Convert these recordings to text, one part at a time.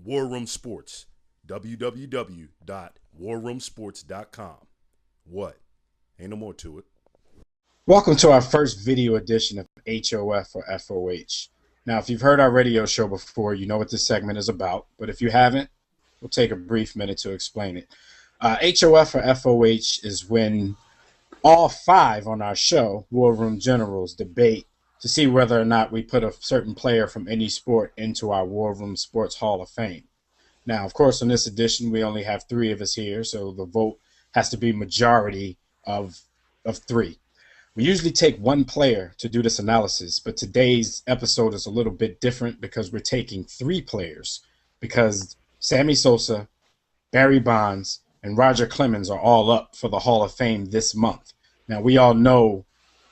War Room Sports, www.warroomsports.com. What? Ain't no more to it. Welcome to our first video edition of HOF or FOH. Now, if you've heard our radio show before, you know what this segment is about. But if you haven't, we'll take a brief minute to explain it. HOF or FOH is when all five on our show, War Room Generals, debate to see whether or not we put a certain player from any sport into our War Room Sports Hall of Fame. Now, of course, in this edition, we only have three of us here, so the vote has to be majority of three. We usually take one player to do this analysis, but today's episode is a little bit different because we're taking three players because Sammy Sosa, Barry Bonds, and Roger Clemens are all up for the Hall of Fame this month. Now, we all know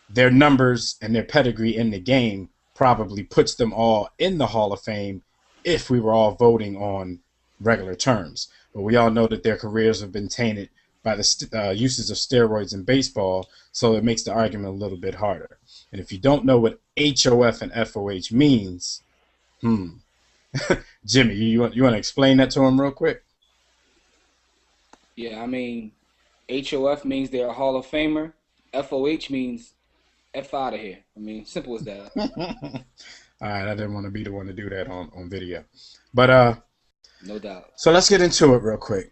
their numbers and their pedigree in the game probably puts them all in the Hall of Fame if we were all voting on regular terms. But we all know that their careers have been tainted by the uses of steroids in baseball, so it makes the argument a little bit harder. And if you don't know what HOF and FOH means, Jimmy, you want to explain that to him real quick? Yeah, I mean, HOF means they're a Hall of Famer. FOH means F out of here. I mean, simple as that. All right, I didn't want to be the one to do that on video. But no doubt. So let's get into it real quick.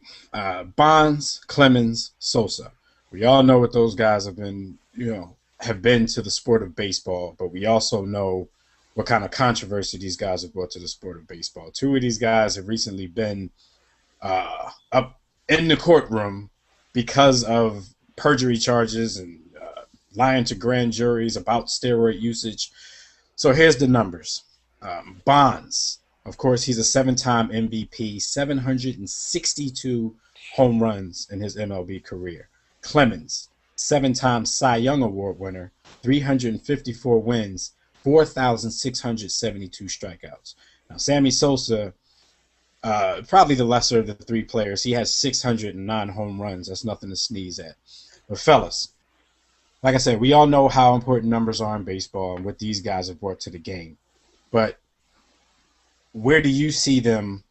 Bonds, Clemens, Sosa. We all know what those guys have been to the sport of baseball, but we also know what kind of controversy these guys have brought to the sport of baseball. Two of these guys have recently been up in the courtroom because of perjury charges and lying to grand juries about steroid usage. So here's the numbers. Bonds, of course, he's a seven-time MVP, 762 home runs in his MLB career. Clemens, seven-time Cy Young Award winner, 354 wins, 4,672 strikeouts. Now, Sammy Sosa, probably the lesser of the three players. He has 609 home runs. That's nothing to sneeze at. But fellas, like I said, we all know how important numbers are in baseball and what these guys have brought to the game. But where do you see them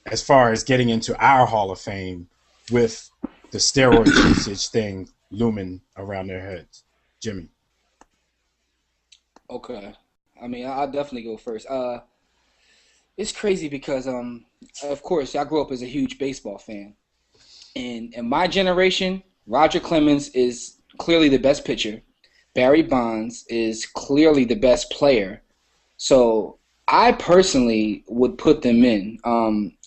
as far as getting into our Hall of Fame with the steroid usage thing looming around their heads? Jimmy. Okay. I mean, I'll definitely go first. It's crazy because, of course, I grew up as a huge baseball fan. And in my generation, Roger Clemens is clearly the best pitcher. Barry Bonds is clearly the best player. So I personally would put them in.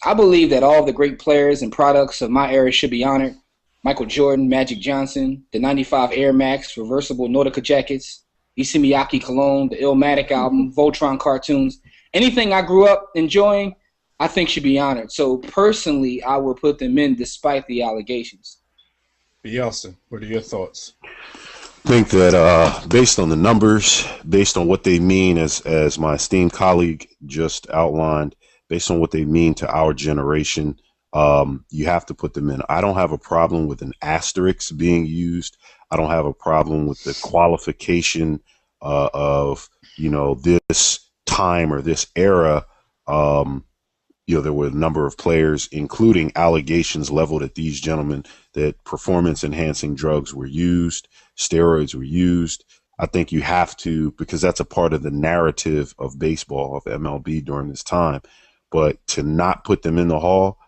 I believe that all of the great players and products of my era should be honored. Michael Jordan, Magic Johnson, the 95 Air Max, reversible Nautica jackets, Issey Miyake cologne, the Illmatic album, Voltron cartoons. Anything I grew up enjoying, I think should be honored. So personally, I would put them in despite the allegations. Bielsa, what are your thoughts? I think that based on the numbers, based on what they mean, as my esteemed colleague just outlined, based on what they mean to our generation, you have to put them in. I don't have a problem with an asterisk being used. I don't have a problem with the qualification of, this time or this era. There were a number of players, including allegations leveled at these gentlemen that performance-enhancing drugs were used, steroids were used. I think you have to, because that's a part of the narrative of baseball, of MLB during this time. But to not put them in the Hall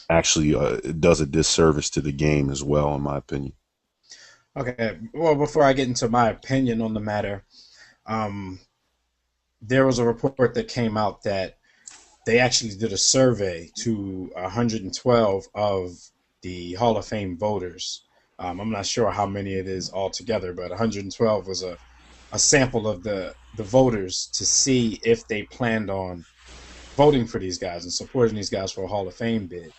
actually does a disservice to the game as well, in my opinion. Okay, well, before I get into my opinion on the matter, there was a report that came out that they actually did a survey to 112 of the Hall of Fame voters. I'm not sure how many it is altogether, but 112 was a sample of the voters to see if they planned on voting for these guys and supporting these guys for a Hall of Fame bid.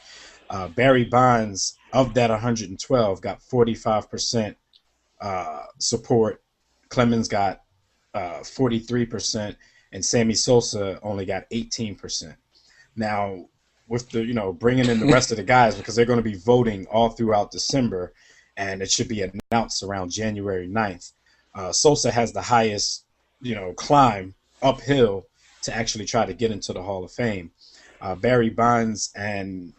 Barry Bonds, of that 112, got 45% support. Clemens got 43%. And Sammy Sosa only got 18%. Now, with the bringing in the rest of the guys, because they're going to be voting all throughout December, and it should be announced around January 9th. Sosa has the highest, climb uphill to actually try to get into the Hall of Fame. Barry Bonds and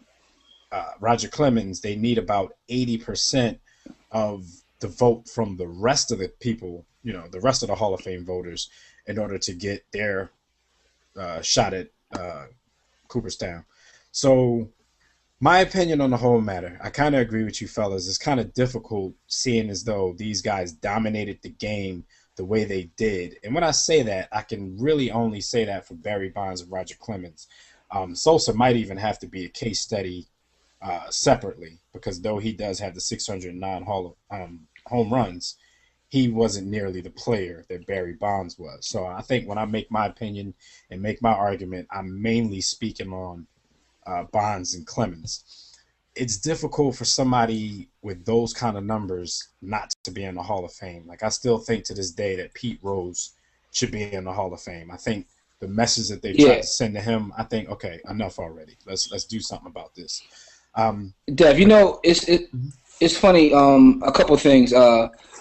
Roger Clemens, they need about 80% of the vote from the rest of the people, the rest of the Hall of Fame voters, in order to get their shot at Cooperstown. So my opinion on the whole matter, I kind of agree with you fellas. It's kind of difficult seeing as though these guys dominated the game the way they did. And when I say that, I can really only say that for Barry Bonds and Roger Clemens. Sosa might even have to be a case study separately, because though he does have the 609 home runs, he wasn't nearly the player that Barry Bonds was. So I think when I make my opinion and make my argument, I'm mainly speaking on Bonds and Clemens. It's difficult for somebody with those kind of numbers not to be in the Hall of Fame. Like, I still think to this day that Pete Rose should be in the Hall of Fame. I think the message that they tried to send to him, I think, okay, enough already. Let's do something about this. Dev, it's funny. A couple things.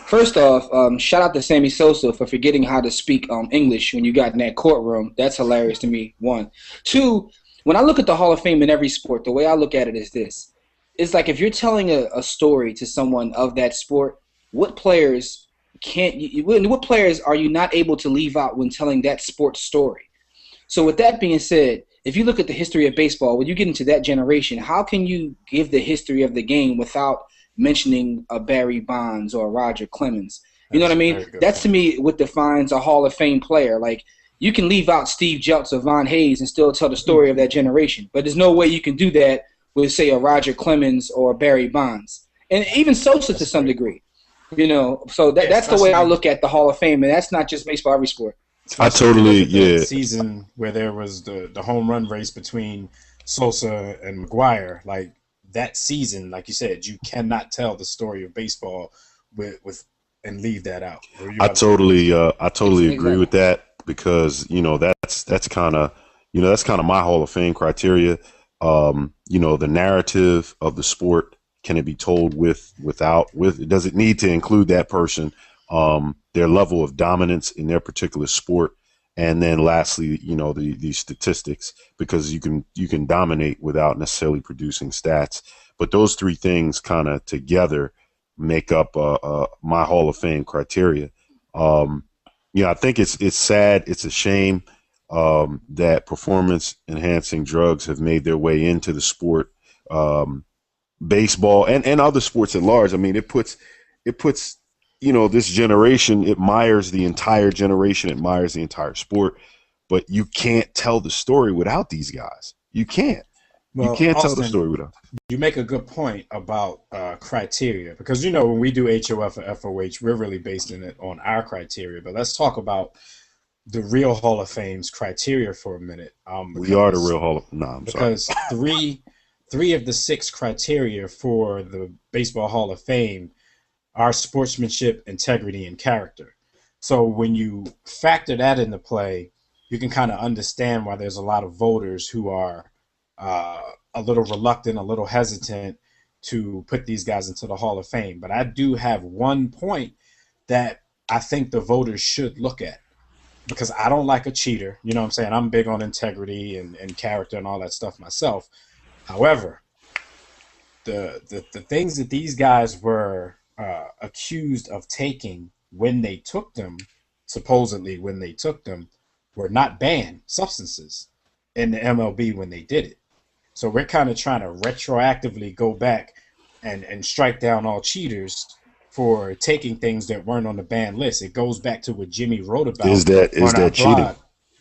First off, shout out to Sammy Sosa for forgetting how to speak English when you got in that courtroom. That's hilarious to me. One. Two, when I look at the Hall of Fame in every sport, the way I look at it is this. It's like if you're telling a story to someone of that sport, what players what players are you not able to leave out when telling that sports story? So with that being said, if you look at the history of baseball, when you get into that generation, how can you give the history of the game without mentioning a Barry Bonds or a Roger Clemens? You know what I mean? That's, to me, what defines a Hall of Fame player. Like, you can leave out Steve Jeltz or Von Hayes and still tell the story of that generation, but there's no way you can do that with, say, a Roger Clemens or a Barry Bonds, and even Sosa to some degree. So that's the way I look at the Hall of Fame, and that's not just baseball, every sport. I totally, Season where there was the home run race between Sosa and McGuire, like that season, like you said, you cannot tell the story of baseball with and leave that out. I totally agree with that, because that's kind of my Hall of Fame criteria. The narrative of the sport, can it be told without does it need to include that person, their level of dominance in their particular sport, and then lastly, the statistics, because you can dominate without necessarily producing stats. But those three things kind of together make up my Hall of Fame criteria. I think it's sad, it's a shame that performance enhancing drugs have made their way into the sport, baseball and other sports at large. I mean, it puts this generation, it mires the entire generation, it mires the entire sport, but you can't tell the story without these guys. You can't. Well, you can't Austin, tell the story without. You make a good point about criteria, because when we do HOF or FOH, we're really basing it on our criteria. But let's talk about the real Hall of Fame's criteria for a minute. We are the real Hall of Fame. No, I'm because sorry. three of the 6 criteria for the Baseball Hall of Fame are sportsmanship, integrity, and character. So when you factor that into play, you can kind of understand why there's a lot of voters who are a little reluctant, a little hesitant to put these guys into the Hall of Fame. But I do have one point that I think the voters should look at, because I don't like a cheater. You know what I'm saying? I'm big on integrity and character and all that stuff myself. However, the things that these guys were accused of taking when they took them, supposedly when they took them, were not banned substances in the MLB when they did it. So we're kind of trying to retroactively go back and strike down all cheaters for taking things that weren't on the banned list. It goes back to what Jimmy wrote about. Is that cheating?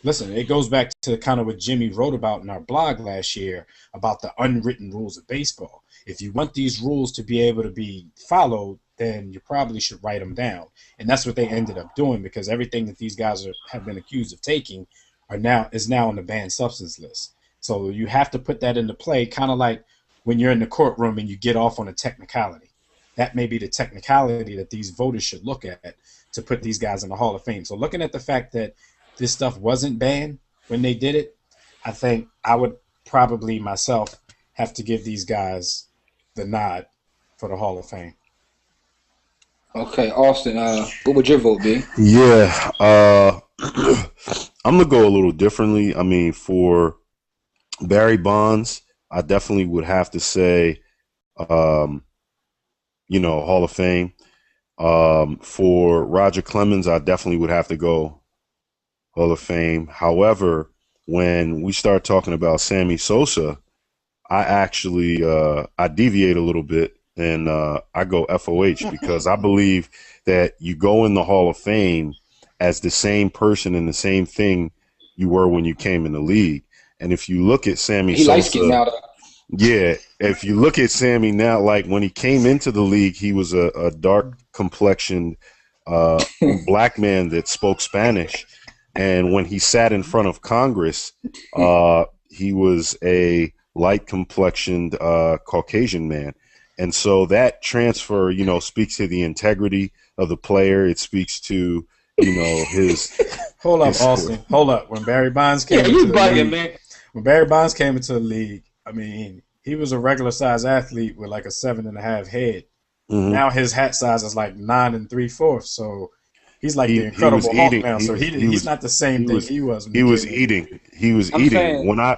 Listen, it goes back to kind of what Jimmy wrote about in our blog last year about the unwritten rules of baseball. If you want these rules to be able to be followed, then you probably should write them down. And that's what they ended up doing, because everything that these guys have been accused of taking is now on the banned substance list. So you have to put that into play, kind of like when you're in the courtroom and you get off on a technicality. That may be the technicality that these voters should look at to put these guys in the Hall of Fame. So looking at the fact that this stuff wasn't banned when they did it, I think I would probably myself have to give these guys the nod for the Hall of Fame. Okay, Austin, what would your vote be? Yeah, I'm going to go a little differently. I mean, for Barry Bonds, I definitely would have to say, Hall of Fame. For Roger Clemens, I definitely would have to go Hall of Fame. However, when we start talking about Sammy Sosa, I actually I deviate a little bit and I go FOH because I believe that you go in the Hall of Fame as the same person and the same thing you were when you came in the league. And if you look at Sammy He likes Sosa, getting out of. yeah, if you look at Sammy now, like when he came into the league, he was a dark complexioned black man that spoke Spanish. And when he sat in front of Congress, he was a light complexioned Caucasian man. And so that transfer, speaks to the integrity of the player. It speaks to, his. Hold up, Austin. Hold up. When Barry Bonds came into the league, man. When Barry Bonds came into the league, I mean, he was a regular size athlete with like a 7.5 head. Mm-hmm. Now his hat size is like 9 3/4. So he's like the Incredible Hulk now. So he's not the same thing he was. He was eating. He was eating. When I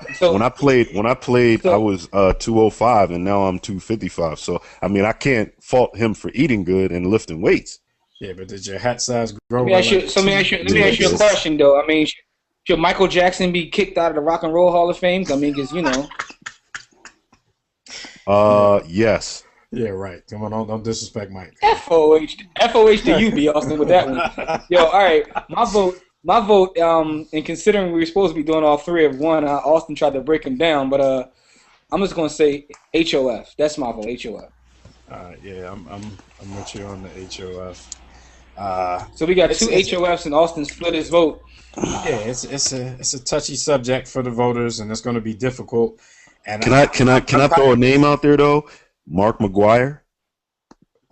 played, I was 205, and now I'm 255. So I mean, I can't fault him for eating good and lifting weights. Yeah, but did your hat size grow? Let me ask you a question though. I mean, should Michael Jackson be kicked out of the Rock and Roll Hall of Fame? I mean, because yes. Yeah, right. Come on, don't disrespect Mike. FOH to you, B. Austin, with that one. Yo, all right. My vote. And considering we were supposed to be doing all three of one, Austin tried to break him down, but I'm just gonna say HOF. That's my vote. HOF. Yeah, I'm with you on the HOF. So we got two HOFs, and Austin split his vote. Yeah, it's a touchy subject for the voters, and it's going to be difficult. And can I throw a name out there though? Mark McGwire.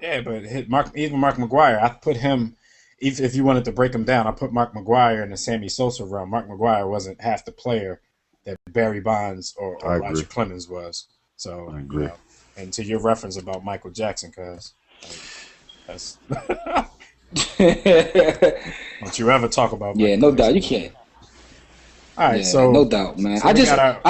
Yeah, but Mark McGwire, I put him. If you wanted to break him down, I put Mark McGwire in the Sammy Sosa realm. Mark McGwire wasn't half the player that Barry Bonds or Roger Clemens was. So I agree. And to your reference about Michael Jackson, cuz that's. Don't you ever talk about? Yeah, no doubt, you can't. All right, so no doubt, man. So I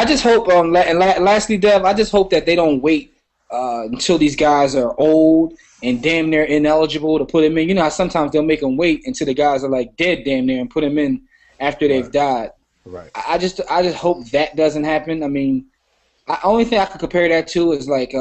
just hope. And lastly, Dev, I just hope that they don't wait until these guys are old and damn near ineligible to put them in. You know how sometimes they'll make them wait until the guys are like dead damn near and put them in after they've died. Right. I just hope that doesn't happen. I mean, the only thing I could compare that to is like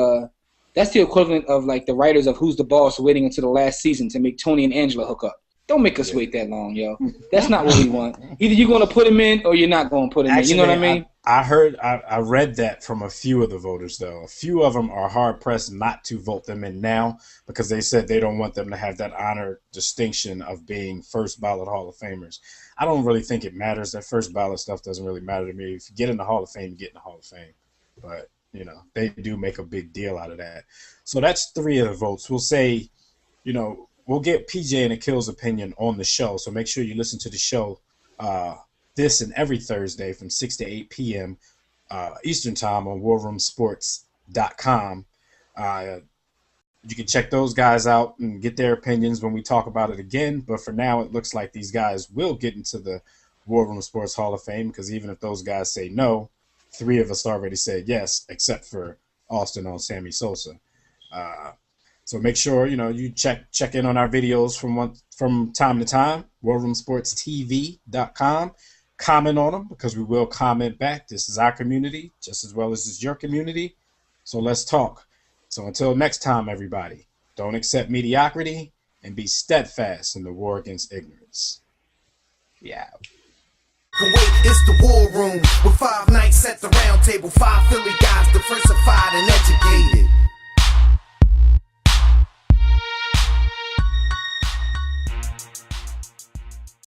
that's the equivalent of like the writers of Who's the Boss waiting until the last season to make Tony and Angela hook up. Don't make us wait that long, yo. That's not what we want. Either you're going to put him in or you're not going to put him in. You know what I mean? I read that from a few of the voters, though. A few of them are hard-pressed not to vote them in now because they said they don't want them to have that honor distinction of being first ballot Hall of Famers. I don't really think it matters. That first ballot stuff doesn't really matter to me. If you get in the Hall of Fame, you get in the Hall of Fame. But, they do make a big deal out of that. So that's 3 of the votes. We'll say, we'll get PJ and Akil's opinion on the show. So make sure you listen to the show this and every Thursday from 6 to 8 p.m. Eastern Time on warroomsports.com. You can check those guys out and get their opinions when we talk about it again. But for now, it looks like these guys will get into the War Room Sports Hall of Fame because even if those guys say no, 3 of us already said yes, except for Austin on Sammy Sosa. So make sure, you check in on our videos from time to time, warroomsportstv.com. Comment on them because we will comment back. This is our community just as well as it's your community. So let's talk. So until next time, everybody, don't accept mediocrity and be steadfast in the war against ignorance. Yeah. Kuwait is the war room with 5 nights at the round table. 5 Philly guys diversified and educated.